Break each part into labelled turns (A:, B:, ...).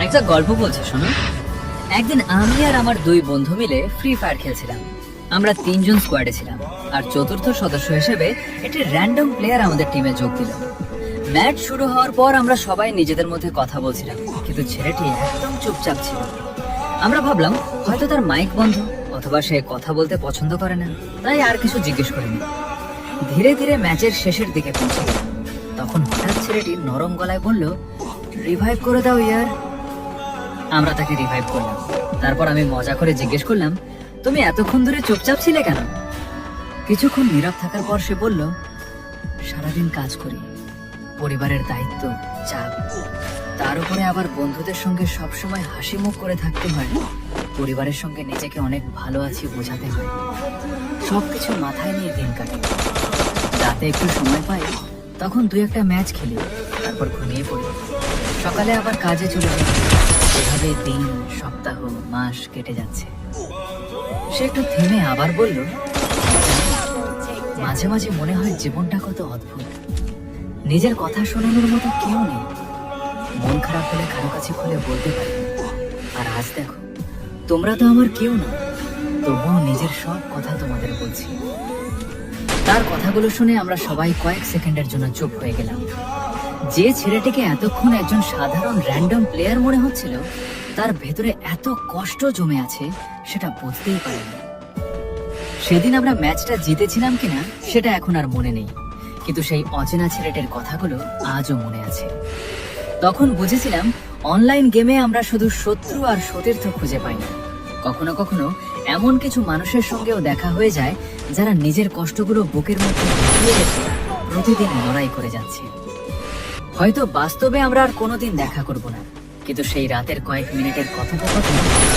A: একটা গল্প বলছি শোনো। একদিন আমি আর আমার দুই বন্ধু মিলে ফ্রি ফায়ার খেলছিলাম। আমরা তিনজন স্কোয়াডে ছিলাম, আর চতুর্থ সদস্য হিসেবে একটি র্যান্ডম প্লেয়ার আমাদের টিমে যোগ দিল। ম্যাচ শুরু হওয়ার পর আমরা সবাই নিজেদের মধ্যে কথা বলছিলাম, কিন্তু ছেলেটি একদম চুপচাপ ছিল। আমরা ভাবলাম হয়তো তার মাইক বন্ধ, অথবা সে কথা বলতে পছন্দ করে না, তাই আর কিছু জিজ্ঞেস করিনি। ধীরে ধীরে ম্যাচের শেষের দিকে পৌঁছে গেলাম। তখন হঠাৎ ছেলেটি নরম গলায় বলল, রিভাইভ করে দাও ইয়ার। আমরা তাকে রিভাইভ করলাম। তারপর আমি মজা করে জিজ্ঞেস করলাম, তুমি এতক্ষণ ধরে চুপচাপ ছিলে কেন? কিছুক্ষণ নীরব থাকার পর সে বলল, সারাদিন কাজ করি, পরিবারের দায়িত্ব, চাপ, তার উপরে আবার বন্ধুদের সঙ্গে সবসময় হাসি মুখ করে থাকতে হয়। পরিবারের সঙ্গে নিজেকে অনেক ভালো আছি বোঝাতে হয়। সবকিছু মাথায় নিয়ে দিন কাটে। রাতে একটু সময় পাই, তখন দুই একটা ম্যাচ খেলি, তারপর ঘুমিয়ে পড়ি। সকালে আবার কাজে চলে যাই। এভাবে দিন, সপ্তাহ, মাস কেটে যাচ্ছে। সে একটু থেমে আবার বলল, মাঝে মাঝে মনে হয় জীবনটা কত অদ্ভুত। নিজের কথা শোনানোর মতো কেউ নেই। মন খারাপ হলে কারো কাছে খুলে বলতে পারি। আর আজ দেখো, তোমরা তো আমার কেউ না, তবুও নিজের সব কথা তোমাদের বলছি। তার কথাগুলো শুনে আমরা সবাই কয়েক সেকেন্ডের জন্য চুপ হয়ে গেলাম। যে ছেলেটিকে এতক্ষণ একজন সাধারণ র্যান্ডম প্লেয়ার মনে হচ্ছিল, তার ভেতরে এত কষ্ট জমে আছে সেটা বুঝতেই পারিনি। সেদিন আমরা ম্যাচটা জিতেছিলাম কিনা সেটা এখন আর মনে নেই, কিন্তু সেই অচেনা ছেলেটির কথাগুলো আজও মনে আছে। তখন বুঝেছিলাম, অনলাইন গেমে আমরা শুধু শত্রু আর সতীর্থ খুঁজে পাই না। কখনো কখনো এমন কিছু মানুষের সঙ্গেও দেখা হয়ে যায়, যারা নিজের কষ্টগুলো বুকের মধ্যে লুকিয়ে রেখে প্রতিদিন লড়াই করে যাচ্ছে। হয়তো বাস্তবে আমরা আর কোনোদিন দেখা করব না, কিন্তু সেই রাতের কয়েক মিনিটের কথোপকথন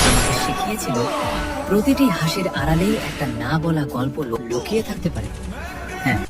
A: আমাকে শিখিয়েছিল, প্রতিটি হাসির আড়ালেই একটা না বলা গল্প লুকিয়ে থাকতে পারে। হ্যাঁ,